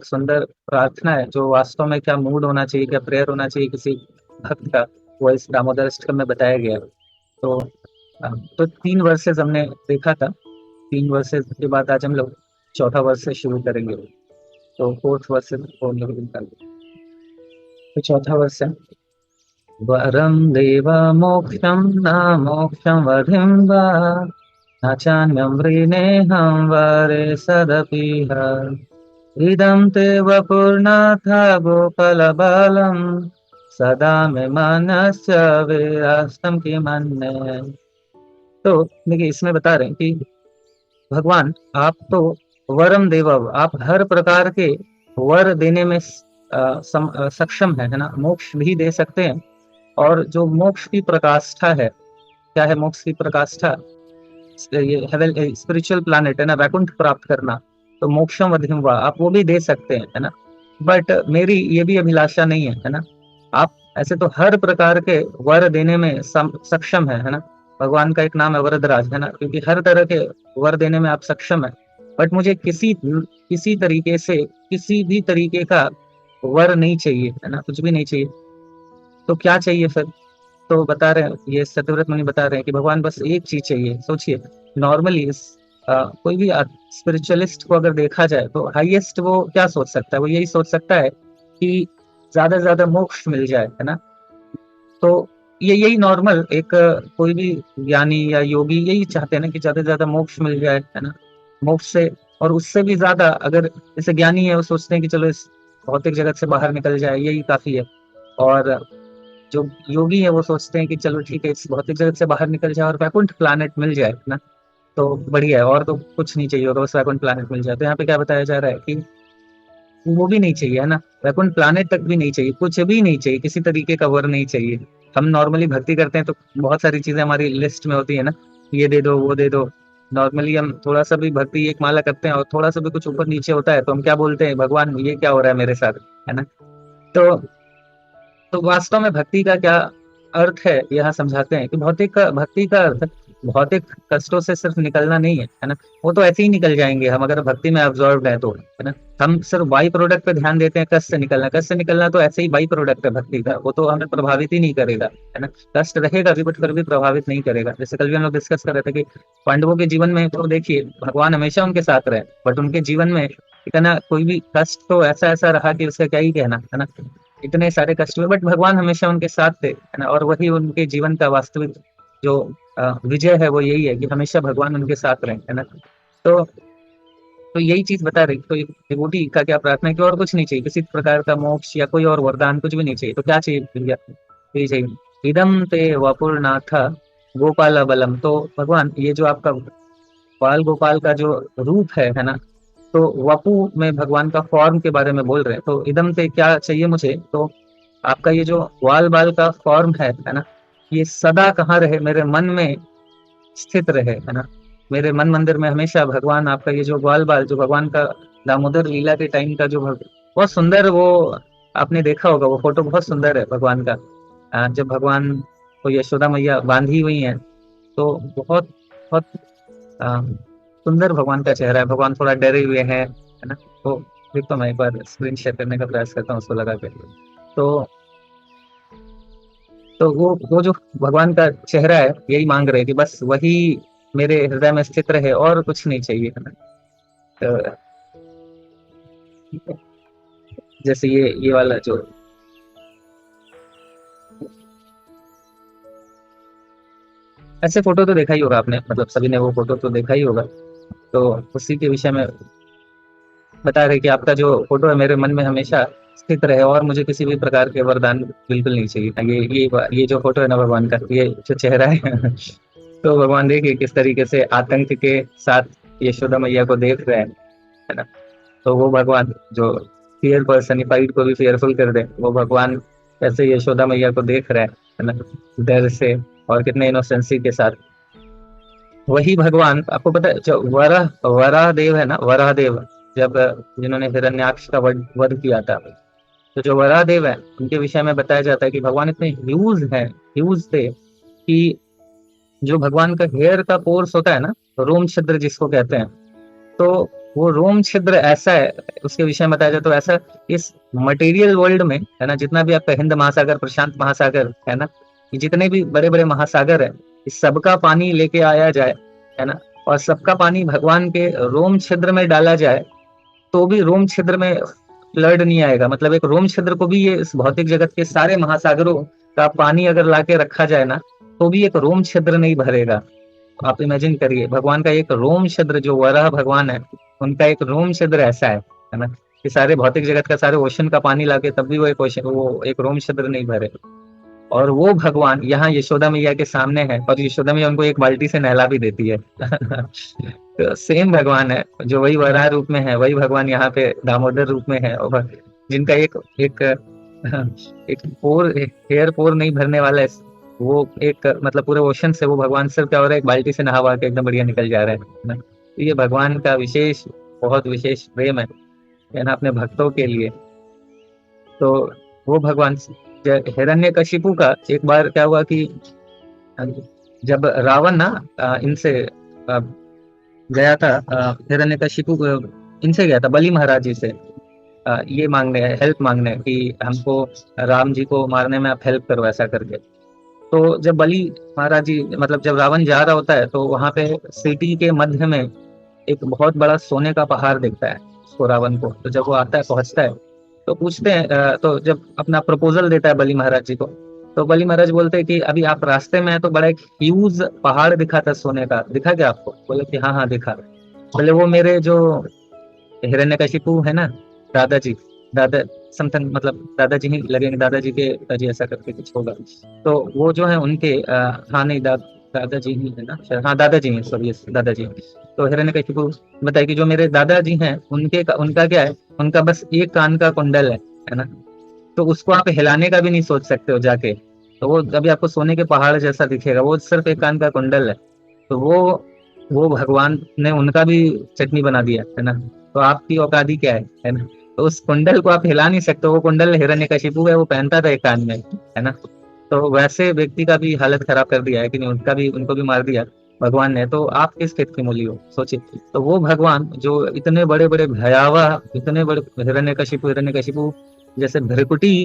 सुंदर प्रार्थना है, जो वास्तव में क्या मूड होना चाहिए, क्या प्रेयर होना चाहिए किसी भक्त का, वो इस दामोदर अष्टकम में बताया गया है। तो तो 3 वर्सेस हमने देखा था। 3 वर्सेस के बाद आज हम लोग चौथा वर्ष से शुरू करेंगे। तो फोर्थ वर्स से हम लोग निकालेंगे। तो चौथा वर्ष है, वरम देव मोक्षम न मोक्षम वधिं वा न चान्यं वृणेऽहं वरे सदपीह इदं ते वपुर्नाथ गोपालबालं सदा मे मनस्य विरास्तम किमन्ये। तो देखिए इसमें बता रहे हैं कि भगवान आप तो वरम देव, आप हर प्रकार के वर देने में सक्षम है ना। मोक्ष भी दे सकते हैं, और जो मोक्ष की प्रकाष्ठा है, क्या है मोक्ष की प्रकाष्ठा? ये स्पिरिचुअल प्लैनेट है ना, वैकुंठ प्राप्त करना। तो मोक्षम वधिम वा, आप वो भी दे सकते हैं, है ना। बट मेरी ये भी अभिलाषा नहीं है ना। आप ऐसे तो हर प्रकार के वर देने में सक्षम है ना। भगवान का एक नाम है वरदराज, है ना, क्योंकि हर तरह के वर देने में आप सक्षम है। बट मुझे किसी तरीके से, किसी भी तरीके का वर नहीं चाहिए, है ना, कुछ भी नहीं चाहिए। तो क्या चाहिए फिर? तो बता रहे हैं, ये सत्यव्रत मुनि बता रहे हैं कि भगवान बस एक चीज चाहिए। सोचिए, नॉर्मली कोई भी स्पिरिचुअलिस्ट को अगर देखा जाए तो हाईएस्ट वो क्या सोच सकता है? वो यही सोच सकता है कि ज्यादा से ज्यादा मोक्ष मिल जाए, है ना। तो ये यही नॉर्मल एक कोई भी ज्ञानी या योगी यही चाहते हैं ना कि ज्यादा से ज्यादा मोक्ष मिल जाए, है ना। मोक्ष से और उससे भी ज्यादा, अगर जैसे ज्ञानी है वो सोचते हैं कि चलो इस भौतिक जगत से बाहर निकल जाए, यही काफी है। और जो योगी है वो सोचते हैं कि चलो ठीक है, इस भौतिक जगत से बाहर निकल जाए और वैकुंठ प्लैनेट मिल जाए ना, तो बढ़िया है, और तो कुछ नहीं चाहिए होगा, बस वैकुंठ प्लैनेट मिल जाए। तो यहाँ पे क्या बताया जा रहा है कि वो भी नहीं चाहिए, है ना। वैकुंठ प्लैनेट तक भी नहीं चाहिए, कुछ भी नहीं चाहिए, किसी तरीके का वर नहीं चाहिए। हम नॉर्मली भक्ति करते हैं तो बहुत सारी चीजें हमारी लिस्ट में होती है ना, ये दे दो वो दे दो। नॉर्मली हम थोड़ा सा भी भक्ति एक माला करते हैं और थोड़ा सा भी कुछ ऊपर नीचे होता है तो हम क्या बोलते हैं, भगवान ये क्या हो रहा है मेरे साथ, है ना। तो वास्तव में भक्ति का क्या अर्थ है, यह समझाते हैं कि भक्ति का अर्थ भौतिक कष्टों से सिर्फ निकलना नहीं है ना। वो तो ऐसे ही निकल जाएंगे हम अगर भक्ति में अब्सॉर्ब है तो, है ना। हम सिर्फ बाई प्रोडक्ट पे ध्यान देते हैं, कष्ट से निकलना तो ऐसे ही बाई प्रोडक्ट है भक्ति का, वो तो हमें प्रभावित ही नहीं करेगा, है ना। कष्ट रहेगा भी बट फिर भी प्रभावित नहीं करेगा। जैसे कल भी हम लोग डिस्कस कर रहे थे कि पांडवों के जीवन में तो देखिए भगवान हमेशा उनके साथ रहे, बट उनके जीवन में इतना कोई भी कष्ट तो ऐसा ऐसा रहा कि उसका क्या ही कहना, है ना। इतने सारे कष्ट हुए बट भगवान हमेशा उनके साथ थे, है ना। और वही उनके जीवन का वास्तविक जो विजय है वो यही है कि हमेशा भगवान उनके साथ रहे, है ना। तो यही चीज बता रही। तो डिवोटी का क्या प्रार्थना है कि और कुछ नहीं चाहिए, किसी प्रकार का मोक्ष या कोई और वरदान कुछ भी नहीं चाहिए। तो क्या चाहिए भैया? यही चाहिए, इदम ते वपुरनाथ गोपाल बलम। तो भगवान ये जो आपका बाल गोपाल का जो रूप है ना, तो वपु में भगवान का फॉर्म के बारे में बोल रहे हैं। तो इदम से क्या चाहिए मुझे? तो आपका ये जो ग्वाल बाल का फॉर्म है ना, ये सदा कहाँ रहे, मेरे मन में स्थित रहे, है ना। मेरे मन मंदिर में हमेशा भगवान, आपका ये जो ग्वाल बाल, जो भगवान का दामोदर लीला के टाइम का जो बहुत सुंदर वो आपने देखा होगा, वो फोटो बहुत सुंदर है भगवान का। जब भगवान को यशोदा मैया बांधी हुई है तो बहुत बहुत सुंदर भगवान का चेहरा है। भगवान थोड़ा डरे हुए हैं, है ना। तो देखो मैं एक बार स्क्रीन शेयर करने का प्रयास करता हूँ उसको लगा के। तो वो जो भगवान का चेहरा है यही मांग रहे कि बस वही मेरे हृदय में स्थित रहे और कुछ नहीं चाहिए, है ना। तो जैसे ये वाला जो ऐसे फोटो तो देखा ही होगा आपने, मतलब सभी ने वो फोटो तो देखा ही होगा। तो उसी के विषय में बता रहे कि आपका जो फोटो है मेरे मन में हमेशा स्थित रहे और मुझे किसी भी प्रकार के वरदान बिल्कुल नहीं चाहिए। ये जो फोटो है ना भगवान का, ये जो चेहरा है तो भगवान देखिए किस तरीके से आतंक के साथ यशोदा मैया को देख रहे हैं, है ना। तो वो भगवान जो फियर पर्सनिफाइड को भी फेयरफुल कर दे, वो भगवान कैसे यशोदा मैया को देख रहे हैं, है ना, डर से और कितने इनोसेंसी के साथ। वही भगवान आपको पता है, जो वराह वराह देव है ना, वराह देव, जब जिन्होंने हिरण्याक्ष का वध किया था, तो जो वराह देव है उनके विषय में बताया जाता है कि भगवान इतने ह्यूज थे कि जो भगवान का हेयर का पोर्स होता है ना, रोम छिद्र जिसको कहते हैं, तो वो रोम छिद्र ऐसा है, उसके विषय में बताया जाए तो ऐसा, इस मटेरियल वर्ल्ड में है ना, जितना भी आपका हिंद महासागर, प्रशांत महासागर है ना, ये जितने भी बड़े बड़े महासागर है, इस सबका पानी लेके आया जाए है ना, और सबका पानी भगवान के रोम छिद्र में डाला जाए, तो भी रोम छिद्र में फ्लड नहीं आएगा। मतलब एक रोम छिद्र को भी, ये इस भौतिक जगत के सारे महासागरों का पानी अगर लाके रखा जाए ना, तो भी एक रोम छिद्र नहीं भरेगा। आप इमेजिन करिए, भगवान का एक रोम छिद्र, जो वराह भगवान है, उनका एक रोम छिद्र ऐसा है ना, कि सारे भौतिक जगत का, सारे ओशन का पानी लाके तब भी वो एक रोम छिद्र नहीं भरे। और वो भगवान यहाँ यशोदा मैया के सामने है, और यशोदा मैया उनको एक बाल्टी से नहला भी देती है। तो सेम भगवान है, जो वही वराह रूप में है, वही भगवान यहाँ पे दामोदर रूप में है। और जिनका एक एक एक हेयर पोर नहीं भरने वाला है, वो एक मतलब पूरे ओशन से वो भगवान सिर्फ क्या हो रहा है, एक बाल्टी से नहा के एकदम बढ़िया निकल जा रहा है ना। तो ये भगवान का विशेष, बहुत विशेष प्रेम है ना अपने भक्तों के लिए। तो वो भगवान, हिरण्यकशिपु का एक बार क्या हुआ कि जब रावण ना इनसे गया था, हिरण्यकशिपु इनसे गया था बलि महाराज जी से, ये मांगने, हेल्प मांगने कि हमको राम जी को मारने में आप हेल्प करो ऐसा करके। तो जब बलि महाराज जी, मतलब जब रावण जा रहा होता है, तो वहां पे सिटी के मध्य में एक बहुत बड़ा सोने का पहाड़ दिखता है उसको, रावण को। तो जब वो आता है, पहुंचता है, तो पूछते हैं, तो जब अपना प्रपोजल देता है बलि महाराज जी को, तो बलि महाराज बोलते हैं कि अभी आप रास्ते में है तो बड़ा एक ह्यूज पहाड़ दिखा था सोने का, दिखा क्या आपको? बोले कि हाँ हाँ दिखा। बोले वो मेरे जो हिरण्यकशिपु है ना, दादाजी, दादा समथिंग, मतलब दादाजी ही लगेंगे, दादाजी के दादाजी ऐसा करके कुछ होगा। तो वो जो है उनके हाँ नहीं, दादाजी ही है ना शायद, हाँ दादाजी हैं, सॉरी दादाजी हैं। तो हिरण्यकशिपु बताए कि जो मेरे दादाजी हैं, उनका क्या है, उनका बस एक कान का कुंडल है ना, तो उसको आप हिलाने का भी नहीं सोच सकते हो जाके। तो वो अभी आपको सोने के पहाड़ जैसा दिखेगा, वो सिर्फ एक कान का कुंडल है। तो वो भगवान ने उनका भी चटनी बना दिया है ना। तो आपकी औकाती क्या है ना। तो उस कुंडल को आप हिला नहीं सकते, वो कुंडल हिरण्यकशिपु है, वो पहनता था एक कान में, है ना। तो वैसे व्यक्ति का भी हालत खराब कर दिया है कि नहीं, उनका भी, उनको भी मार दिया भगवान ने। तो आप किस खेत की मूली हो, सोचिए। तो वो भगवान जो इतने बड़े बड़े भयावह, इतने बड़े हिरण्यकशिपु जैसे भृकुटी,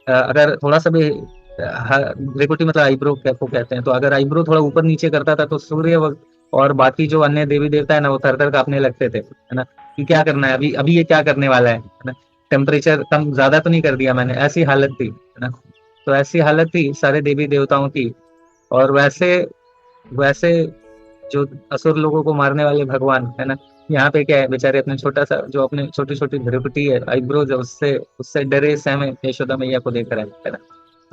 अगर थोड़ा सा भी भृकुटी मतलब आईब्रो को कहते हैं, तो अगर आईब्रो थोड़ा ऊपर नीचे करता था, तो सूर्य और बाकी जो अन्य देवी देवता है ना, वो थर थर कांपने लगते थे, है ना, कि क्या करना है अभी, अभी ये क्या करने वाला है ना, टेम्परेचर कम ज्यादा तो नहीं कर दिया मैंने, ऐसी हालत थी, है ना। तो ऐसी हालत थी सारे देवी देवताओं की। और वैसे वैसे जो असुर लोगों को मारने वाले भगवान है ना, यहाँ पे क्या है, बेचारे अपने छोटा सा, जो अपने छोटी छोटी भ्रुकुटी है, आईब्रोज है, उससे उससे डरे सहमे यशोदा मैया को देख रहे हैं, है ना।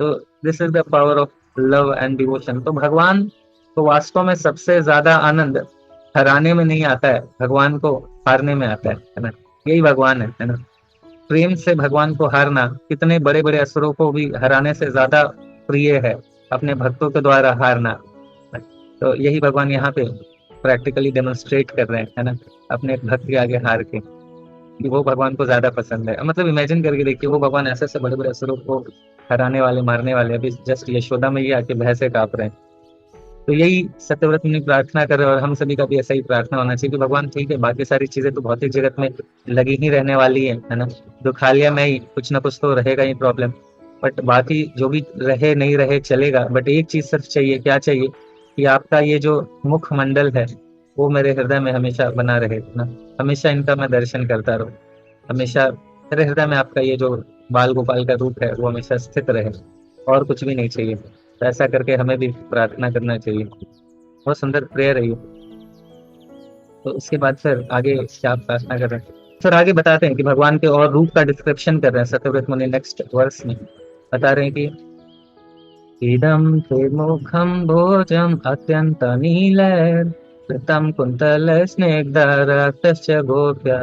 तो this is the power of love and devotion. तो भगवान को वास्तव में सबसे ज्यादा आनंद हराने में नहीं आता है, भगवान को हारने में आता है ना। यही भगवान है ना। प्रेम से भगवान को हारना कितने बड़े बड़े असुरों को भी हराने से ज्यादा प्रिय है, अपने भक्तों के द्वारा हारना। तो यही भगवान यहाँ पे प्रैक्टिकली डेमोन्स्ट्रेट कर रहे हैं, है ना, अपने भक्त के आगे हार के, कि वो भगवान को ज्यादा पसंद है। मतलब इमेजिन करके देखिए, वो भगवान ऐसे ऐसे बड़े बड़े असुरों को हराने वाले, मारने वाले, अभी जस्ट यशोदा मैया आके भय से कांप रहे हैं। तो यही सत्यव्रत मुनि प्रार्थना कर रहे हैं, और हम सभी का भी ऐसा ही प्रार्थना होना चाहिए कि भगवान ठीक है, बाकी सारी चीजें तो भौतिक जगत में लगी ही रहने वाली है ना। दुखालिया में ही कुछ ना कुछ तो रहेगा ही प्रॉब्लम, बट बाकी जो भी रहे नहीं रहे चलेगा। बट एक चीज सिर्फ चाहिए, क्या चाहिए, कि आपका ये जो मुखमंडल है, वो मेरे हृदय में हमेशा बना रहे ना, हमेशा इनका मैं दर्शन करता रहूं, हमेशा मेरे हृदय में आपका ये जो बाल गोपाल का रूप है, वो हमेशा स्थित रहे, और कुछ भी नहीं चाहिए। तो ऐसा करके हमें भी प्रार्थना करना चाहिए। बहुत सुंदर प्रेयर है ये। तो उसके बाद फिर आगे क्या आप प्रार्थना कर रहे हैं, फिर आगे बताते हैं कि भगवान के और रूप का डिस्क्रिप्शन कर रहे हैं सत्यव्रत मुनि। नेक्स्ट वर्स में बता रहे हैं कि इदं ते मुखं भोजम अत्यंत नीलैर कृतं कुन्तल स्निग्धरक्तश्च गोप्य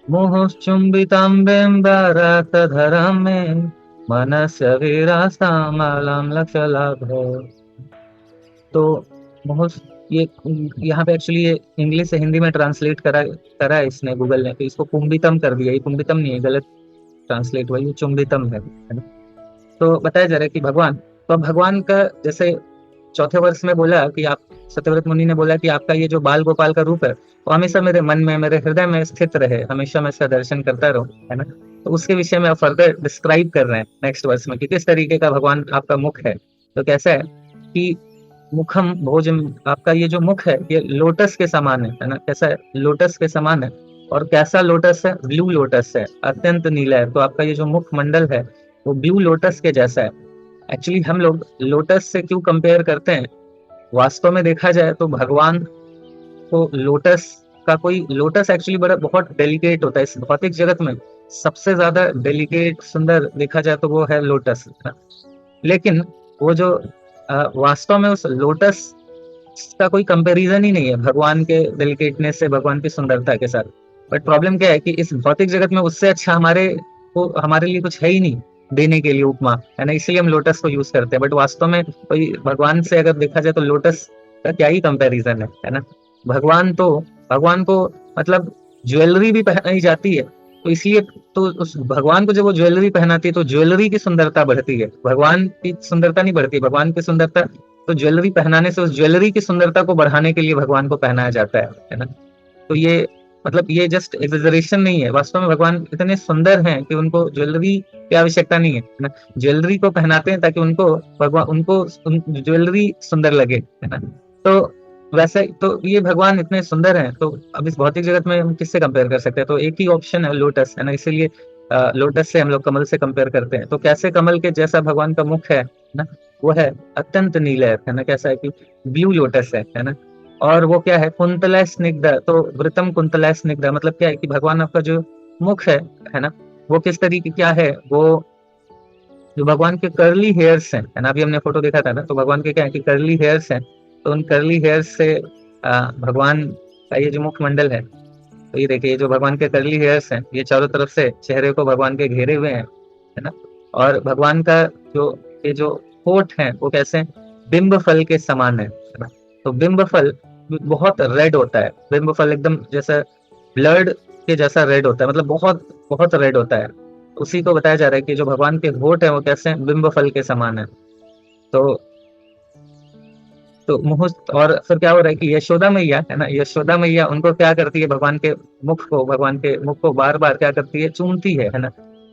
मुहुश्चुम्बितं बिम्बरक्तधरं मे मनस्य विरास्तामलं लक्ष्यलाभो। तो बहुत, ये यहाँ पे एक्चुअली ये इंग्लिश से हिंदी में ट्रांसलेट करा है इसने, गूगल ने, तो इसको कुंभितम कर दिया। ये कुंभितम नहीं है, गलत ट्रांसलेट हुआ, ये चुंबितम है ना? तो बताया जा रहा है कि भगवान, तो अब भगवान का जैसे चौथे वर्ष में बोला कि आप सत्यव्रत मुनि ने बोला कि आपका ये जो बाल गोपाल का रूप है वो हमेशा मेरे मन में, मेरे हृदय में स्थित रहे, हमेशा मैं इसका दर्शन करता रहूं, है ना। तो उसके विषय में आप फर्दर डिस्क्राइब कर रहे हैं नेक्स्ट वर्स में कि किस तरीके का भगवान आपका मुख है। तो कैसा है कि मुखम भोजन, आपका ये जो मुख है ये लोटस के समान है ना। कैसा है? लोटस के समान है। और कैसा लोटस है? ब्लू लोटस है, अत्यंत नीला है। तो आपका ये जो मुख मंडल है वो ब्लू लोटस के जैसा है। एक्चुअली हम लोग लोटस से क्यों कंपेयर करते हैं, वास्तव में देखा जाए तो भगवान को लोटस का कोई, लोटस एक्चुअली बड़ा बहुत डेलिकेट होता है इस भौतिक जगत में। सबसे ज्यादा डेलिकेट सुंदर देखा जाए तो वो है लोटस। लेकिन वो जो वास्तव में उस लोटस का कोई कंपैरिजन ही नहीं है भगवान के डेलिकेटनेस से, भगवान की सुंदरता के साथ। बट प्रॉब्लम क्या है कि इस भौतिक जगत में उससे अच्छा हमारे को, हमारे लिए कुछ है ही नहीं देने के लिए उपमा, है ना। इसलिए हम लोटस को यूज करते हैं। बट वास्तव में कोई भगवान से अगर देखा जाए तो लोटस का क्या ही कंपैरिजन है ना। भगवान तो, भगवान को मतलब ज्वेलरी भी पहनाई जाती है, तो इसलिए तो उस भगवान को जब वो ज्वेलरी पहनाती है तो ज्वेलरी की सुंदरता बढ़ती है, भगवान की सुंदरता नहीं बढ़ती। भगवान की सुंदरता तो ज्वेलरी पहनाने से, उस ज्वेलरी की सुंदरता को बढ़ाने के लिए भगवान को पहनाया जाता है ना। तो ये मतलब ये जस्ट एग्जेजरेशन नहीं है, वास्तव में भगवान इतने सुंदर हैं कि उनको ज्वेलरी की आवश्यकता नहीं है ना। ज्वेलरी को पहनाते हैं ताकि उनको भगवान, उनको ज्वेलरी सुंदर लगे, है ना। तो वैसे तो ये भगवान इतने सुंदर हैं, तो अब इस भौतिक जगत में हम किससे कंपेयर कर सकते हैं? तो एक ही ऑप्शन है लोटस, है ना। इसीलिए लोटस से हम लोग कमल से कंपेयर करते हैं। तो कैसे कमल के जैसा भगवान का मुख है ना, वो है अत्यंत नीला है ना। कैसा है कि ब्लू लोटस है ना। और वो क्या है? कुंतला स्निग्ध, तो वृतम कुंतला स्निग्ध मतलब क्या है कि भगवान आपका जो मुख है ना, वो किस तरीके क्या है, वो जो भगवान के कर्ली हेयर्स हैं, है ना। अभी हमने फोटो देखा था ना, तो भगवान के क्या है कि कर्ली हेयर्स हैं। तो उन कर्ली हेयर्स से भगवान का ये जो मुखमंडल है, तो ये देखिए जो भगवान के कर्ली हेयर्स हैं ये चारों तरफ से चेहरे को भगवान के घेरे हुए हैं, है ना। और भगवान का जो ये जो होठ है वो कैसे बिंब फल के समान है ना। तो बिंब फल बहुत रेड होता है, बिंब फल एकदम जैसा ब्लड के जैसा रेड होता है, मतलब बहुत बहुत रेड होता है। उसी को बताया जा रहा है कि जो भगवान के होठ है वो कैसे बिंब फल के समान है। तो तो मुहूर्त, और फिर क्या हो रहा है कि यशोदा मैया है ना, यशोदा मैया उनको क्या करती है, भगवान के मुख को, भगवान के मुख को बार बार क्या करती है? चूमती है ना।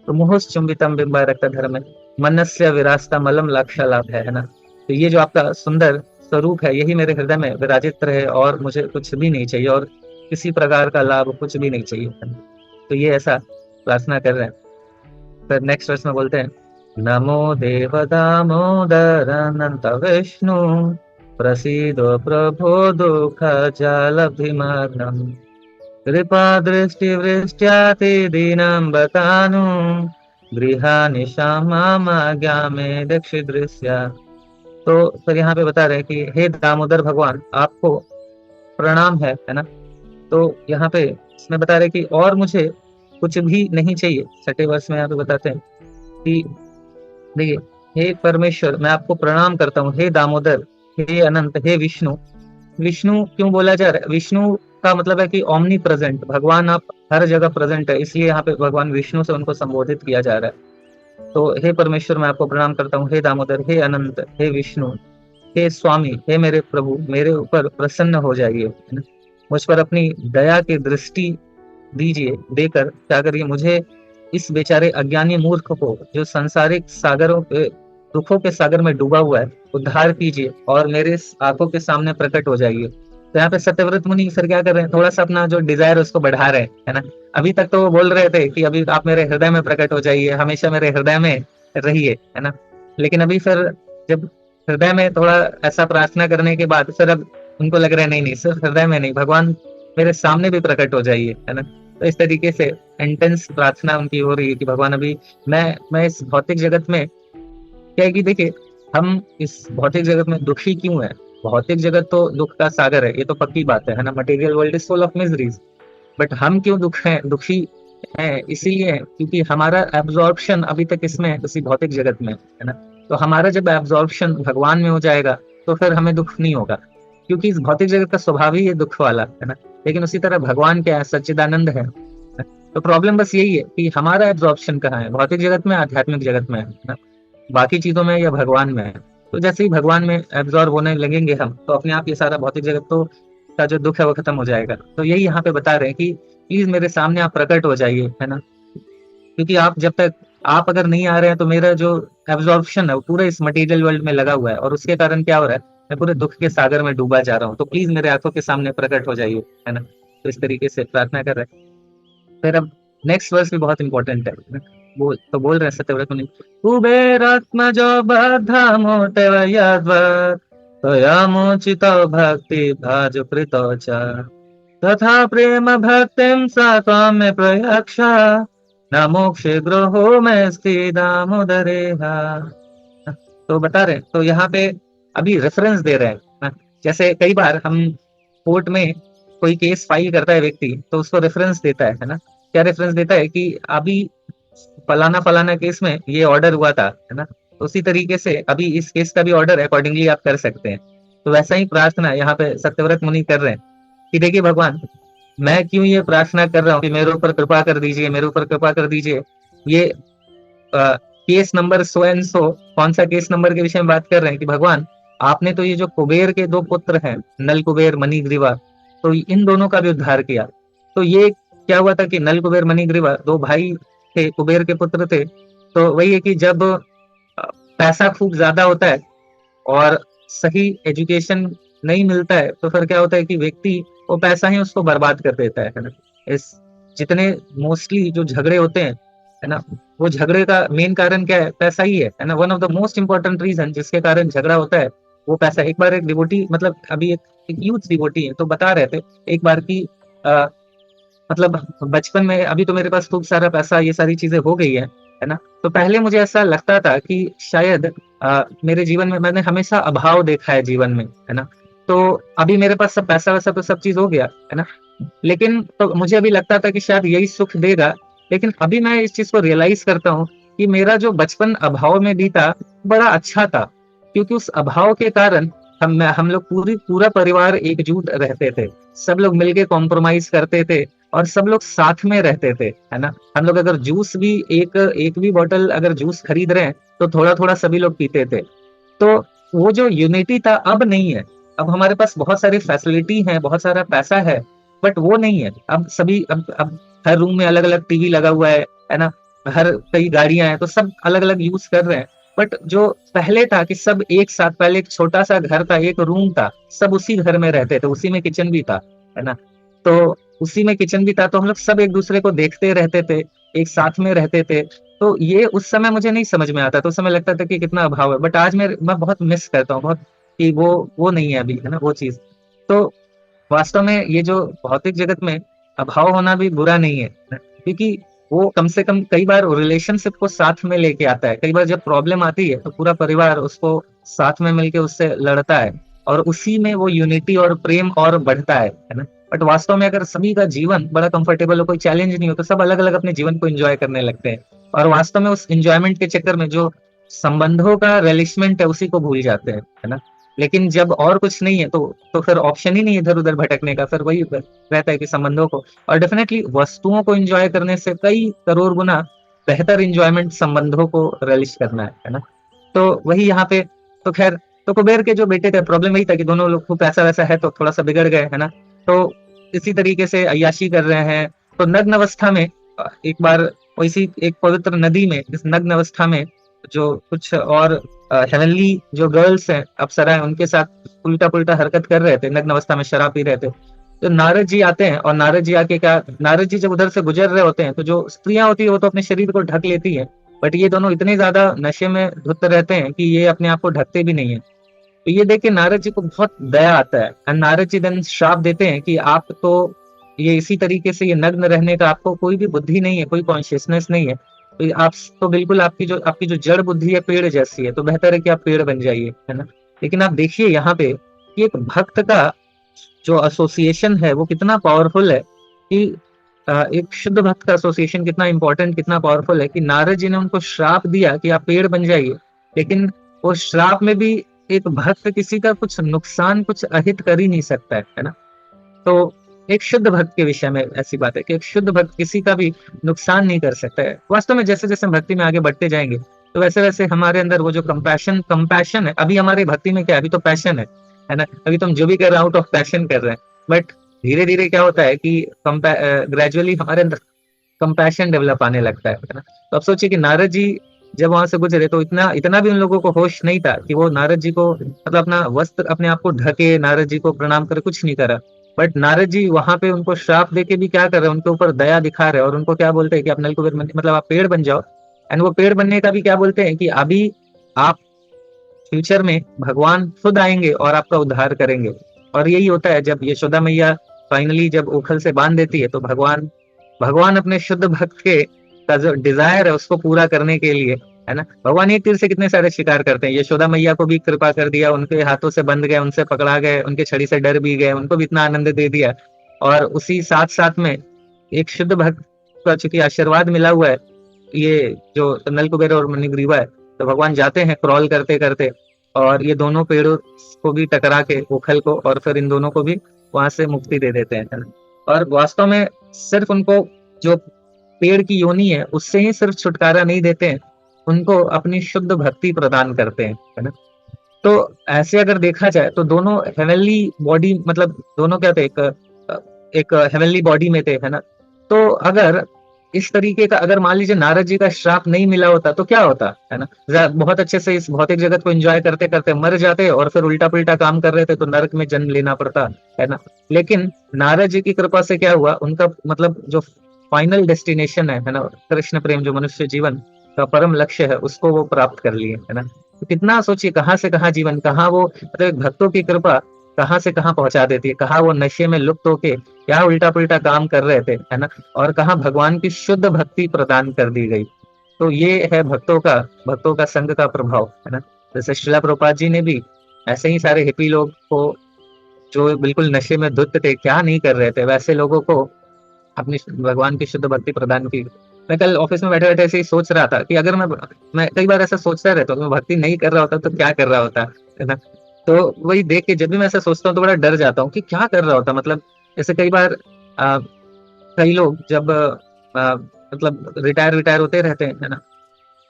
तो मुहुस चुंबितम बिंबा रक्त धर्म मनस्य विरासता मलम लाक्षालाभ है ना। तो ये जो आपका सुंदर स्वरूप है यही मेरे हृदय में विराजित रहे, और मुझे कुछ भी नहीं चाहिए, और किसी प्रकार का लाभ कुछ भी नहीं चाहिए, है ना? तो ये ऐसा प्रार्थना कर रहे हैं। फिर नेक्स्ट वर्स में बोलते हैं, नमो देव दामोदर अनंत विष्णु प्रसीदो प्रभो दुःख जलधिमग्नम् कृपा दृष्टि वृष्ट्याति दीनं बतानु गृहाणि क्षमा में दक्षिदृश्या। तो फिर यहाँ पे बता रहे हैं कि हे दामोदर भगवान आपको प्रणाम है ना। तो यहाँ पे इसमें बता रहे कि और मुझे कुछ भी नहीं चाहिए। छठे वर्ष में यहाँ पे बताते हैं कि देखिए, हे परमेश्वर मैं आपको प्रणाम करता हूँ, हे दामोदर, हे अनंत, हे विष्णु। विष्णु क्यों बोला जा रहा है? विष्णु का मतलब है कि ओमनी प्रेजेंट, भगवान आप हर जगह प्रेजेंट है, इसलिए यहाँ पे भगवान विष्णु से उनको संबोधित किया जा रहा है। तो हे परमेश्वर मैं आपको प्रणाम करता हूँ, हे दामोदर, हे अनंत, हे विष्णु, हे स्वामी, हे मेरे प्रभु, मेरे ऊपर प्रसन्न हो जाइए, है ना। मुझ पर अपनी दया की दृष्टि दीजिए, देकर क्या करिए, मुझे इस बेचारे अज्ञानी मूर्ख को जो सांसारिक सागरों के दुखों के सागर में डूबा हुआ है उद्धार कीजिए, और मेरे आंखों के सामने प्रकट हो जाइए। तो यहाँ पे सत्यव्रत मुनि सर क्या कर रहे हैं? थोड़ा सा अपना जो डिजायर उसको बढ़ा रहे हैं, है ना। अभी तक तो वो बोल रहे थे कि अभी आप मेरे हृदय में प्रकट हो जाइए, हमेशा मेरे हृदय में रहिए, है ना। लेकिन अभी फिर जब हृदय में थोड़ा ऐसा प्रार्थना करने के बाद फिर अब उनको लग रहा है नहीं नहीं, सिर्फ हृदय में नहीं, भगवान मेरे सामने भी प्रकट हो जाइए, है ना। तो इस तरीके से इंटेंस प्रार्थना उनकी हो रही है कि भगवान अभी मैं इस भौतिक जगत में क्या है कि देखिए, हम इस भौतिक जगत में दुखी क्यों है? भौतिक जगत तो दुख का सागर है, ये तो पक्की बात है ना। Material world is full of miseries. But हम क्यों दुखी है? इसीलिए है क्योंकि हमारा एब्जॉर्प्शन अभी तक इसमें, इसी भौतिक जगत में, है ना। तो हमारा जब एब्जॉर्प्शन भगवान में हो जाएगा तो फिर हमें दुख नहीं होगा, क्योंकि इस भौतिक जगत का स्वभाव ही है दुख वाला, है ना। लेकिन उसी तरह भगवान क्या है? सच्चिदानंद है। तो प्रॉब्लम बस यही है कि हमारा एब्जॉर्प्शन कहाँ है, भौतिक जगत में, आध्यात्मिक जगत में है ना, बाकी चीजों में या भगवान में है। तो जैसे ही भगवान में एब्जॉर्ब होने लगेंगे हम, तो अपने आप ये सारा भौतिक जगत तो का जो दुख है वो खत्म हो जाएगा। तो यही यहाँ पे बता रहे हैं कि प्लीज मेरे सामने आप प्रकट हो जाइए, है ना, क्योंकि आप जब तक आप अगर नहीं आ रहे हैं तो मेरा जो एब्जॉर्प्शन है वो पूरे इस मटेरियल वर्ल्ड में लगा हुआ है, और उसके कारण क्या हो रहा है, मैं पूरे दुख के सागर में डूबा जा रहा हूँ। तो प्लीज मेरे आंखों के सामने प्रकट हो जाइए, है ना। तो इस तरीके से प्रार्थना कर रहे हैं। फिर अब नेक्स्ट वर्स भी बहुत इंपॉर्टेंट है। वो तो बोल रहे हैं सत्यव्रत मुनि, कुबेरात्मजो बद्धामूर्तय यद्वत् त्वयामुचितो भक्ति भाज प्रीतो च तथा प्रेम भक्तिं सा त्वां मे प्रयच्छ न मोक्षे ग्रहो में दामोदरेहा। तो बता रहे हैं, तो यहाँ पे अभी रेफरेंस दे रहे हैं ना। जैसे कई बार हम कोर्ट में कोई केस फाइल करता है व्यक्ति, तो उसको रेफरेंस देता है ना। क्या रेफरेंस देता है कि अभी फलाना फलाना केस में ये ऑर्डर हुआ था, है ना। तो उसी तरीके से अभी इस केस का भी ऑर्डर अकॉर्डिंगली आप कर सकते हैं। तो वैसा ही प्रार्थना यहाँ पे सत्यव्रत मुनि कर रहे हैं कि देखिए भगवान, मैं क्यों ये प्रार्थना कर रहा हूँ कि मेरे ऊपर कृपा कर दीजिए, मेरे ऊपर कृपा कर दीजिए। ये case number so and so, कौन सा केस नंबर के विषय में बात कर रहे हैं कि भगवान आपने तो ये जो कुबेर के दो पुत्र हैं, नल कुबेर मणिग्रीवा, तो इन दोनों का भी उद्धार किया। तो ये क्या हुआ था कि नल कुबेर मणिग्रीवा दो भाई थे, कुबेर के पुत्र थे। तो वही है कि जब पैसा खूब ज्यादा होता है और सही एजुकेशन नहीं मिलता है, तो फिर क्या होता है कि व्यक्ति वो पैसा ही उसको बर्बाद कर देता है ना। इस जितने मोस्टली जो झगड़े होते हैं, है ना, वो झगड़े का मेन कारण क्या है, पैसा ही है ना। One of the most important reason जिसके कारण झगड़ा होता है वो पैसा। एक बार एक डिवोटी, मतलब अभी एक यूथ डिवोटी है, तो बता रहे थे एक बार की मतलब बचपन में, अभी तो मेरे पास खूब सारा पैसा, ये सारी चीजें हो गई है ना। तो पहले मुझे ऐसा लगता था कि शायद मेरे जीवन में मैंने हमेशा अभाव देखा है जीवन में, है ना। तो अभी मेरे पास सब पैसा वैसा तो सब चीज हो गया, है ना। लेकिन तो मुझे अभी लगता था कि शायद यही सुख देगा। लेकिन अभी मैं इस चीज को रियलाइज करता हूँ कि मेरा जो बचपन अभाव में बीता बड़ा अच्छा था, क्योंकि उस अभाव के कारण हम लोग पूरा परिवार एकजुट रहते थे। सब लोग मिलके कॉम्प्रोमाइज करते थे और सब लोग साथ में रहते थे, है ना। हम लोग अगर जूस भी एक एक भी बोतल अगर जूस खरीद रहे हैं तो थोड़ा थोड़ा सभी लोग पीते थे। तो वो जो यूनिटी था अब नहीं है। अब हमारे पास बहुत सारी फैसिलिटी है, बहुत सारा पैसा है, बट वो नहीं है। अब सभी अब हर रूम में अलग अलग टीवी लगा हुआ है ना। हर कई गाड़ियां हैं, तो सब अलग अलग यूज कर रहे हैं। बट जो पहले था कि सब एक साथ, पहले एक छोटा सा घर था, एक रूम था, सब उसी घर में रहते थे, उसी में किचन भी था, है ना। तो उसी में किचन भी था, तो हम लोग सब एक दूसरे को देखते रहते थे, एक साथ में रहते थे। तो ये उस समय मुझे नहीं समझ में आता, तो उस समय लगता था कि कितना अभाव है। बट आज मैं बहुत मिस करता हूँ बहुत, कि वो नहीं है अभी, है ना, वो चीज। तो वास्तव में ये जो भौतिक जगत में अभाव होना भी बुरा नहीं है, क्योंकि वो कम से कम कई बार रिलेशनशिप को साथ में लेके आता है। कई बार जब प्रॉब्लम आती है तो पूरा परिवार उसको साथ में मिलके उससे लड़ता है, और उसी में वो यूनिटी और प्रेम और बढ़ता है ना। बट वास्तव में अगर सभी का जीवन बड़ा कंफर्टेबल हो, कोई चैलेंज नहीं हो, तो सब अलग अलग अपने जीवन को एंजॉय करने लगते हैं, और वास्तव में उस एंजॉयमेंट के चक्कर में जो संबंधों का रिलेशमेंट है उसी को भूल जाते हैं, है ना। लेकिन जब और कुछ नहीं है तो फिर ऑप्शन ही नहीं है इधर उधर भटकने का, फिर वही रहता है कि संबंधों को, और डेफिनेटली वस्तुओं को एंजॉय करने से कई करोड़ गुना बेहतर एंजॉयमेंट संबंधों को रिलीज करना है ना। तो वही यहाँ पे, तो खैर, तो कुबेर के जो बेटे थे, प्रॉब्लम वही था कि दोनों लोग को पैसा वैसा है तो थोड़ा सा बिगड़ गए, है ना। तो इसी तरीके से अय्याशी कर रहे हैं। तो नग्न अवस्था में एक बार वैसी एक पवित्र नदी में, इस नग्न अवस्था में जो कुछ और हेवनली जो गर्ल्स हैं, अप्सरा हैं, उनके साथ उल्टा पुल्टा हरकत कर रहे थे, नग्न अवस्था में शराब पी रहे थे। तो नारद जी आते हैं, और नारद जी आके क्या, नारद जी जब उधर से गुजर रहे होते हैं तो जो स्त्रियां होती है वो तो अपने शरीर को ढक लेती है, बट ये दोनों इतने ज्यादा नशे में धुत रहते हैं कि ये अपने आप को ढकते भी नहीं है। तो ये देख के नारद जी को बहुत दया आता है, और नारद जी देन श्राप देते हैं कि आप तो ये इसी तरीके से ये नग्न रहने का आपको कोई भी बुद्धि नहीं है, कोई कॉन्शियसनेस नहीं है। तो आप तो बिल्कुल आपकी जो जड़ बुद्धि है पेड़ जैसी है, तो बेहतर है कि आप पेड़ बन जाइए, है ना। लेकिन आप देखिए यहाँ पे कि एक भक्त का जो एसोसिएशन है वो कितना पावरफुल है, कि एक शुद्ध भक्त का एसोसिएशन कितना इंपॉर्टेंट, कितना पावरफुल है, कि नारद जी ने उनको श्राप दिया कि आप पेड़ बन जाइए। लेकिन वो श्राप में भी एक भक्त किसी का कुछ नुकसान, कुछ अहित कर ही नहीं सकता है ना। तो एक शुद्ध भक्त के विषय में ऐसी बात है कि एक शुद्ध भक्त किसी का भी नुकसान नहीं कर सकता है। वास्तव में जैसे जैसे हम भक्ति में आगे बढ़ते जाएंगे तो वैसे वैसे हमारे अंदर वो जो कंपैशन कंपैशन है, अभी हमारी भक्ति में क्या है, अभी तो पैशन है ना, अभी तो हम जो भी कर रहे हैं आउट ऑफ पैशन कर रहे हैं, बट धीरे धीरे क्या होता है कि ग्रेजुअली हमारे अंदर कंपैशन डेवलप आने लगता है ना। तो अब सोचिए कि नारद जी जब वहां से गुजरे तो इतना इतना भी उन लोगों को होश नहीं था कि वो नारद जी को मतलब अपना वस्त्र अपने आप को ढके नारद जी को प्रणाम करे, कुछ नहीं करा। बट नारद जी वहां पे उनको श्राप दे के भी क्या कर रहे हैं, उनके ऊपर दया दिखा रहे हैं और उनको क्या बोलते हैं कि आप नलकुबेर मतलब आप पेड़ बन जाओ। एंड वो पेड़ बनने का भी क्या बोलते हैं कि अभी आप फ्यूचर में भगवान खुद आएंगे और आपका उद्धार करेंगे। और यही होता है जब यशोदा मैया फाइनली जब उखल से बांध देती है तो भगवान भगवान अपने शुद्ध भक्त के का जो डिजायर है उसको पूरा करने के लिए, है ना, भगवान एक तीर से कितने सारे शिकार करते हैं। यशोदा मैया को भी कृपा कर दिया, उनके हाथों से बंध गए, उनसे पकड़ा गए, उनके छड़ी से डर भी गए, उनको भी इतना आनंद दे दिया। और उसी साथ साथ में एक शुद्ध भक्त का चूंकि आशीर्वाद मिला हुआ है, ये जो नलकुबेर और मणिग्रीवा है, तो भगवान जाते हैं क्रॉल करते करते और ये दोनों पेड़ों को भी टकरा के उखल को और फिर इन दोनों को भी वहां से मुक्ति दे देते हैं, है ना। और वास्तव में सिर्फ उनको जो पेड़ की योनि है उससे ही सिर्फ छुटकारा नहीं देते हैं, उनको अपनी शुद्ध भक्ति प्रदान करते हैं, है ना। तो ऐसे अगर देखा जाए तो दोनों हेवनली बॉडी मतलब दोनों क्या थे, एक हेवनली बॉडी में थे, है ना। तो अगर इस तरीके का अगर मान लीजिए नारद जी का श्राप नहीं मिला होता तो क्या होता, है ना, बहुत अच्छे से इस भौतिक जगत को एंजॉय करते करते मर जाते और फिर उल्टा पुल्टा काम कर रहे थे तो नरक में जन्म लेना पड़ता, है ना। लेकिन नारद जी की कृपा से क्या हुआ, उनका मतलब जो फाइनल डेस्टिनेशन है ना, कृष्ण प्रेम जो मनुष्य जीवन का परम लक्ष्य है उसको वो प्राप्त कर लिए, है ना। तो कितना सोचिए कहाँ से कहाँ जीवन, कहाँ वो मतलब एक भक्तों की कृपा कहाँ से कहाँ पहुंचा देती है, कहाँ वो नशे में लुप्त होके क्या उल्टा पुल्टा काम कर रहे थे, है ना, और कहाँ भगवान की शुद्ध भक्ति प्रदान कर दी गई। तो ये है भक्तों का संग का प्रभाव, है ना। जैसे श्रीला प्रभुपाद जी ने भी ऐसे ही सारे हिप्पी लोग को जो बिल्कुल नशे में धुत थे, क्या नहीं कर रहे थे, वैसे लोगों को अपनी भगवान की शुद्ध भक्ति प्रदान की। मैं कल ऑफिस में बैठे बैठे ऐसे ही सोच रहा था कि अगर मैं कई बार ऐसा सोचता रहता हूँ, मैं भक्ति नहीं कर रहा होता तो क्या कर रहा होता, है ना। तो वही देख के जब भी मैं ऐसा सोचता हूँ तो बड़ा डर जाता हूँ कि क्या कर रहा होता, मतलब जैसे कई बार आ, कई लोग जब मतलब रिटायर रिटायर होते रहते हैं, है ना।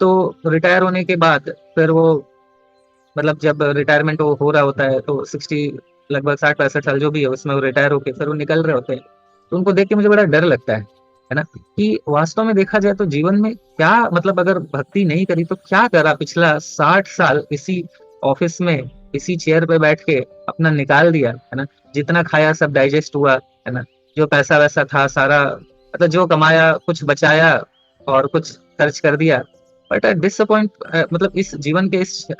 तो रिटायर होने के बाद फिर वो मतलब जब रिटायरमेंट वो हो रहा होता है तो 60 लगभग 60 65 साल जो भी है उसमें वो रिटायर होके फिर वो निकल रहे होते हैं। तो उनको देख के मुझे बड़ा डर लगता है ना, कि वास्तव में देखा जाए तो जीवन में क्या मतलब अगर भक्ति नहीं करी तो क्या करा पिछला 60 साल इसी ऑफिस में इसी चेयर पे बैठ के अपना निकाल दिया, है ना। जितना खाया सब डाइजेस्ट हुआ, है ना। जो पैसा वैसा था सारा मतलब जो कमाया कुछ बचाया और कुछ खर्च कर दिया। बट डिसअपॉइंट मतलब इस जीवन के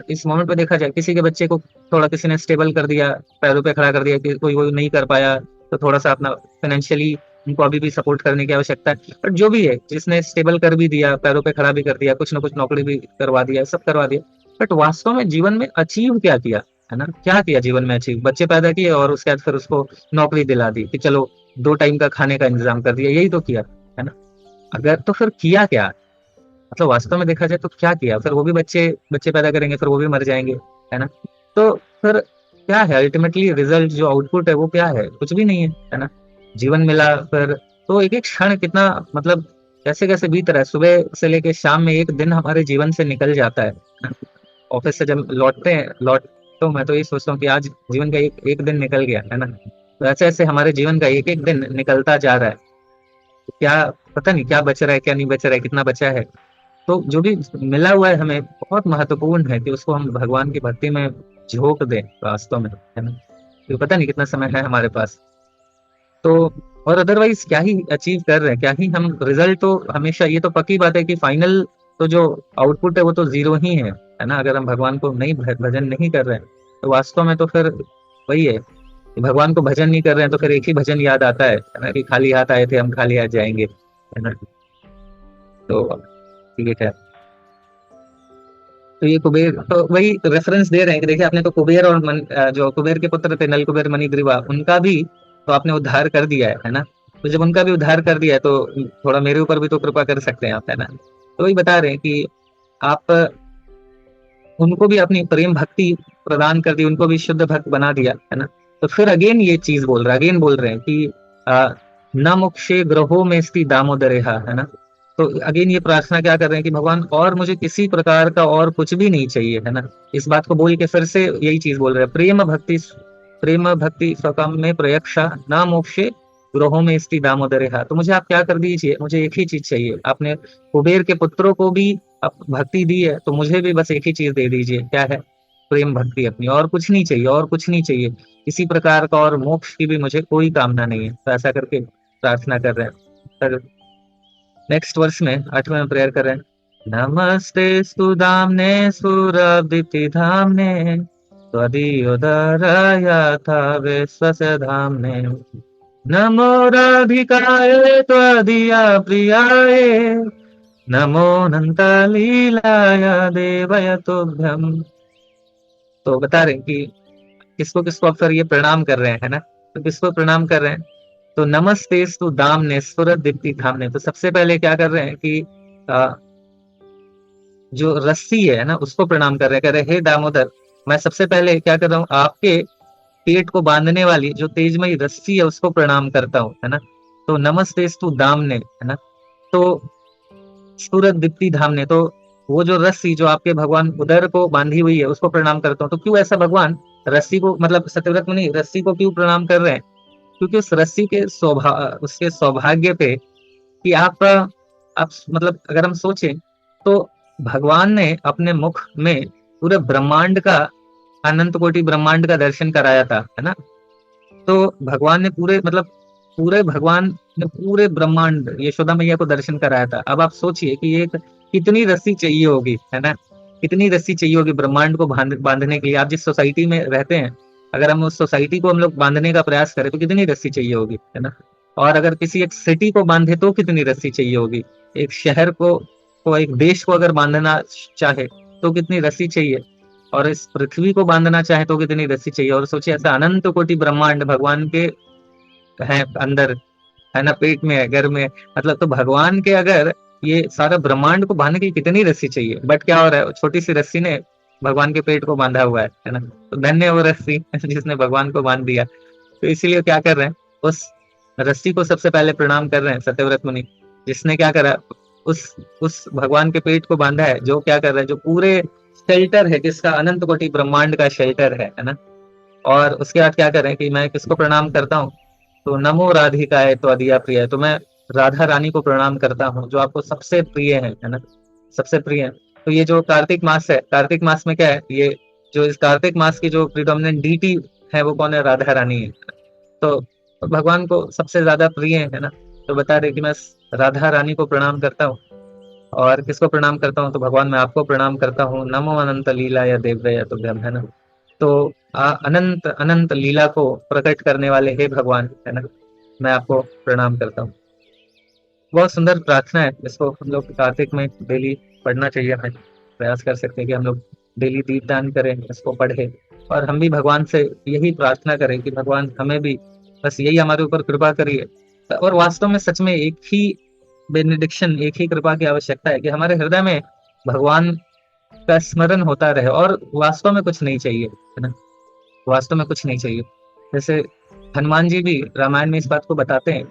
इस मोमेंट पे देखा जाए किसी के बच्चे को थोड़ा किसी ने स्टेबल कर दिया, पैरों पे खड़ा कर दिया, कि कोई वो नहीं कर पाया तो थोड़ा सा अपना फाइनेंशियली उनको अभी भी सपोर्ट करने की आवश्यकता है। बट जो भी है जिसने स्टेबल कर भी दिया, पैरों पे खड़ा भी कर दिया, कुछ ना कुछ नौकरी भी करवा दिया, सब करवा दिया, बट वास्तव में जीवन में अचीव क्या किया, है ना, क्या किया जीवन में अचीव, बच्चे पैदा किए और उसके बाद फिर उसको नौकरी दिला दी कि चलो 2 टाइम का खाने का इंतजाम कर दिया, यही तो किया, है ना। अगर तो फिर किया क्या, मतलब वास्तव में देखा जाए तो क्या किया, फिर वो भी बच्चे बच्चे पैदा करेंगे फिर वो भी मर जाएंगे, है ना। तो फिर क्या है अल्टीमेटली रिजल्ट जो आउटपुट है वो क्या है, कुछ भी नहीं है ना। जीवन मिला फिर तो एक एक क्षण कितना मतलब कैसे कैसे बीत रहा है, सुबह से लेके शाम में एक दिन हमारे जीवन से निकल जाता है ना? ऑफिस से जब लौटते हैं तो मैं तो ये सोचता हूँ कि आज जीवन का एक एक दिन निकल गया, है ना। तो ऐसे ऐसे हमारे जीवन का एक एक दिन निकलता जा रहा है, तो क्या पता नहीं क्या बच रहा है क्या नहीं बच रहा है, कितना बचा है। तो जो भी मिला हुआ है हमें बहुत महत्वपूर्ण है कि उसको हम भगवान की भक्ति में झोंक दें वास्तव में, है ना। तो पता नहीं कितना समय है हमारे पास। तो और अदरवाइज क्या ही अचीव कर रहे हैं, क्या ही हम रिजल्ट, तो हमेशा ये तो पक्की बात है कि फाइनल तो जो आउटपुट है वो तो जीरो ही है ना। अगर हम भगवान को नहीं भजन नहीं कर रहे हैं तो वास्तव में तो फिर वही है कि भगवान को भजन नहीं कर रहे हैं तो फिर एक ही भजन याद आता है ना, कि खाली हाथ आए थे हम खाली हाथ जाएंगे, है ना। तो ठीक है। तो ये कुबेर तो वही रेफरेंस दे रहे हैं कि देखिए आपने तो कुबेर और जो कुबेर के पुत्र थे नल कुबेर मणिग्रीवा उनका भी तो आपने उद्धार कर दिया है ना। तो जब उनका भी उद्धार कर दिया है तो थोड़ा मेरे ऊपर भी तो कृपा कर सकते हैं आप, है ना। तो वही बता रहे हैं कि आप उनको भी अपनी प्रेम भक्ति प्रदान कर दी, उनको भी शुद्ध भक्त बना दिया, है ना। तो फिर अगेन ये चीज बोल रहे हैं, अगेन बोल रहे हैं कि न मुक्षे ग्रहो में स्थित दामोदरेहा, है ना। तो अगेन ये प्रार्थना क्या कर रहे हैं कि भगवान और मुझे किसी प्रकार का और कुछ भी नहीं चाहिए, है ना। इस बात को बोल के फिर से यही चीज बोल रहे हैं, प्रेम भक्ति स्वकाम में प्रयक्षा ना मोक्षे ग्रहों में स्थित दामोदर है। तो मुझे आप क्या कर दीजिए, मुझे एक ही चीज चाहिए। आपने कुबेर के पुत्रों को भी आप भक्ति दी है, तो मुझे भी बस एक ही चीज दे दीजिए, क्या है, प्रेम भक्ति अपनी, और कुछ नहीं चाहिए, और कुछ नहीं चाहिए किसी प्रकार का, और मोक्ष की भी मुझे कोई कामना नहीं है। तो ऐसा करके प्रार्थना कर रहे हैं। नेक्स्ट वर्स में 8वें में प्रेयर कर रहे हैं, नमस्ते सुदाम्ने सुरभिति धामने त्वदीयोदराय था विश्वस्य धामने नमो राधिकाय त्वदीया प्रियाय नमो अनंत लीलाय देवय तुभ्यम। तो बता रहे हैं कि किसको किसको अक्सर ये प्रणाम कर रहे हैं, है ना। तो किसको प्रणाम कर रहे हैं, तो नमस्तेस्तु दाम्ने स्फुरद दीप्ति धामने। तो सबसे पहले क्या कर रहे हैं कि जो रस्सी है ना उसको प्रणाम कर रहे हैं, कह रहे हे दामोदर, मैं सबसे पहले क्या कर रहा हूँ, आपके पेट को बांधने वाली जो तेजमयी रस्सी है उसको प्रणाम करता हूँ, है ना। तो नमस्तेस्तु दाम्ने, है ना। तो स्फुरद दीप्ति धामने, तो वो जो रस्सी जो आपके भगवान उदर को बांधी हुई है उसको प्रणाम करता हूँ। तो क्यों ऐसा भगवान रस्सी को, मतलब सत्यव्रत मुनि रस्सी को क्यों प्रणाम कर रहे हैं, क्योंकि उस रस्सी के उसके सौभाग्य पे कि आप मतलब अगर हम सोचें तो भगवान ने अपने मुख में पूरे ब्रह्मांड का, अनंत कोटि ब्रह्मांड का दर्शन कराया था, है ना। तो भगवान ने पूरे, मतलब पूरे भगवान ने पूरे ब्रह्मांड यशोदा मैया को दर्शन कराया था। अब आप सोचिए कि ये कितनी रस्सी चाहिए होगी, है ना, कितनी रस्सी चाहिए होगी ब्रह्मांड को बांधने के लिए। आप जिस सोसाइटी में रहते हैं, अगर हम उस सोसाइटी को हम लोग बांधने का प्रयास करें तो कितनी रस्सी चाहिए होगी, है ना। और अगर किसी एक सिटी को बांधे तो कितनी रस्सी चाहिए होगी, एक शहर को एक देश को अगर बांधना चाहे तो कितनी रस्सी चाहिए, और इस पृथ्वी को बांधना चाहे तो कितनी रस्सी चाहिए। और सोचिए ऐसा अनंत कोटि ब्रह्मांड भगवान के है अंदर, है ना, पेट में है, घर में, मतलब तो भगवान के अगर ये सारा ब्रह्मांड को बांधने की कितनी रस्सी चाहिए। बट क्या हो रहा है, छोटी सी रस्सी ने भगवान के पेट को बांधा हुआ है ना। तो धन्य वो रस्सी जिसने भगवान को बांध दिया। तो इसीलिए क्या कर रहे हैं, उस रस्सी को सबसे पहले प्रणाम कर रहे हैं सत्यव्रत मुनि, जिसने क्या करा, उस भगवान के पेट को बांधा है, जो क्या कर रहा है, जो पूरे शेल्टर है, जिसका अनंत कोटि ब्रह्मांड का शेल्टर है ना। और उसके बाद क्या करें कि मैं किसको प्रणाम करता हूँ, तो नमो राधिकाय तो अधिया प्रिय है। तो मैं राधा रानी को प्रणाम करता हूँ जो आपको सबसे प्रिय है ना, सबसे प्रिय है। तो ये जो कार्तिक मास है, कार्तिक मास में क्या है, ये जो इस कार्तिक मास की जो प्रिडोमिनेंट डीटी है वो कौन है, राधा रानी है। तो भगवान को सबसे ज्यादा प्रिय है ना। तो बता रहे कि मैं राधा रानी को प्रणाम करता हूँ। और किसको प्रणाम करता हूँ, तो भगवान मैं आपको प्रणाम करता हूँ, नमो अनंत लीला या देव्य तो है ना। तो अनंत अनंत लीला को प्रकट करने वाले हे भगवान, है ना, मैं आपको प्रणाम करता हूँ। बहुत सुंदर प्रार्थना है, इसको हम लोग कार्तिक में डेली पढ़ना चाहिए। हमें प्रयास कर सकते हैं कि हम लोग डेली दीपदान करें, इसको पढ़े, और हम भी भगवान से यही प्रार्थना करें कि भगवान हमें भी बस यही हमारे ऊपर कृपा करिए। और वास्तव में सच में एक ही बेनिडिक्शन, एक ही कृपा की आवश्यकता है कि हमारे हृदय में भगवान का स्मरण होता रहे, और वास्तव में कुछ नहीं चाहिए, है ना, वास्तव में कुछ नहीं चाहिए। जैसे हनुमान जी भी रामायण में इस बात को बताते हैं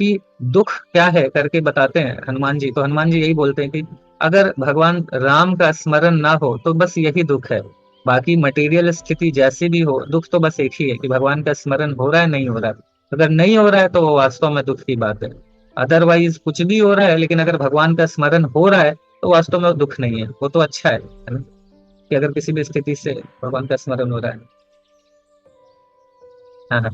कि दुख क्या है करके बताते हैं हनुमान जी। तो हनुमान जी यही बोलते हैं कि अगर भगवान राम का स्मरण ना हो तो बस यही दुख है, बाकी मटेरियल स्थिति जैसी भी हो, दुख तो बस एक ही है कि भगवान का स्मरण हो रहा है नहीं हो रहा है। अगर नहीं हो रहा है तो वो वास्तव में दुख की बात है। अदरवाइज कुछ भी हो रहा है लेकिन अगर भगवान का स्मरण हो रहा है तो वास्तव में दुख नहीं है, वो तो अच्छा है ना, कि अगर किसी भी स्थिति से भगवान का स्मरण हो रहा है। हाँ हाँ।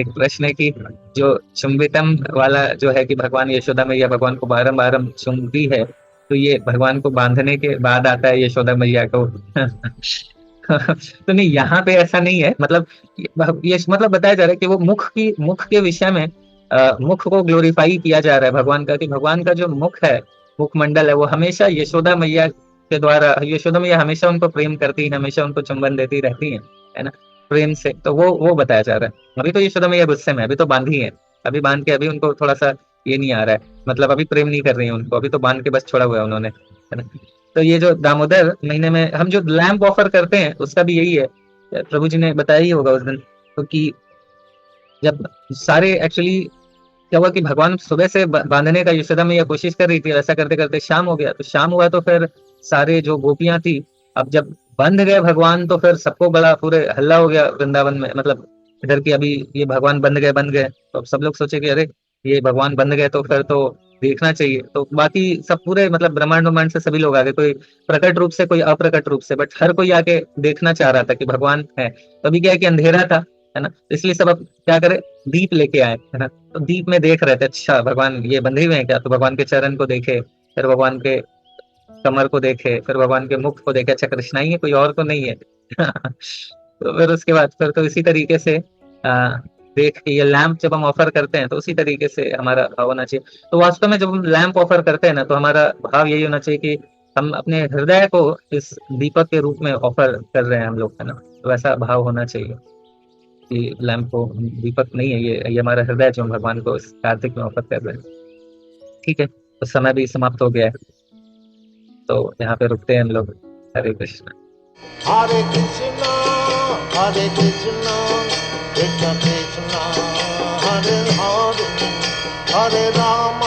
एक प्रश्न है कि जो चुंबितम वाला जो है कि भगवान यशोदा मैया भगवान को बारंबार चुमती है, तो ये भगवान को बांधने के बाद आता है यशोदा मैया को। तो नहीं, यहाँ पे ऐसा नहीं है, मतलब ये मतलब बताया जा रहा है कि वो मुख के विषय में मुख को ग्लोरीफाई किया जा रहा है भगवान का, कि भगवान का जो मुख है, मुखमंडल है, वो हमेशा यशोदा मैया के द्वारा, यशोदा मैया हमेशा उनको प्रेम करती है, हमेशा उनको चुंबन देती रहती है ना, प्रेम से। तो वो बताया जा रहा है। अभी तो यशोदा मैया गुस्से में, अभी तो बांधी है, अभी बांध के अभी उनको थोड़ा सा ये नहीं आ रहा है, मतलब अभी प्रेम नहीं कर रही है उनको, अभी तो बांध के बस छोड़ा हुआ है उन्होंने, है ना। तो ये जो दामोदर महीने में हम जो लैंप ऑफर करते हैं उसका भी यही है, प्रभु जी ने बताया ही होगा उस दिन, तो कि जब सारे एक्चुअली क्या हुआ कि भगवान सुबह से बांधने का यशोदा मैया कोशिश कर रही थी, ऐसा करते करते शाम हो गया। तो शाम हुआ तो फिर सारे जो गोपियां थी, अब जब बंध गए भगवान तो फिर सबको बड़ा पूरे हल्ला हो गया वृंदावन में, मतलब इधर की अभी ये भगवान बंध गए। तो अब सब लोग सोचे कि अरे ये भगवान बंध गए तो फिर तो देखना चाहिए। तो बाकी सब पूरे मतलब ब्रह्मांड ब्रह्मांड से सभी लोग आ गए, कोई प्रकट रूप से कोई अप्रकट रूप से, बट हर कोई आके देखना चाह रहा था कि भगवान है। तो अभी क्या है कि अंधेरा था, है ना, इसलिए सब अब क्या करे, दीप लेके आए, है ना। तो दीप में देख रहे थे, अच्छा भगवान ये बंधे हुए हैं क्या, तो भगवान के चरण को देखे, फिर भगवान के कमर को देखे, फिर भगवान के मुख को देखे, अच्छा कृष्णा ही है, कोई और तो नहीं है। तो फिर उसके बाद फिर तो इसी तरीके से देख के ये लैंप जब हम ऑफर करते हैं तो उसी तरीके से हमारा भाव होना चाहिए। तो वास्तव में जब हम लैंप ऑफर करते हैं ना, तो हमारा भाव यही होना चाहिए कि हम अपने हृदय को इस दीपक के रूप में ऑफर कर रहे हैं हम लोग, है ना। तो वैसा भाव होना चाहिए कि लैंप को दीपक नहीं है, ये हमारा हृदय जो हम भगवान को इस कार्तिक में ऑफर कर रहे हैं। ठीक है, तो समय भी समाप्त हो गया है, तो यहाँ पे रुकते हैं हम लोग। हरे कृष्ण। हरे कृष्णा हरे कृष्णा कृष्ण कृष्णा हरे हरे हरे राम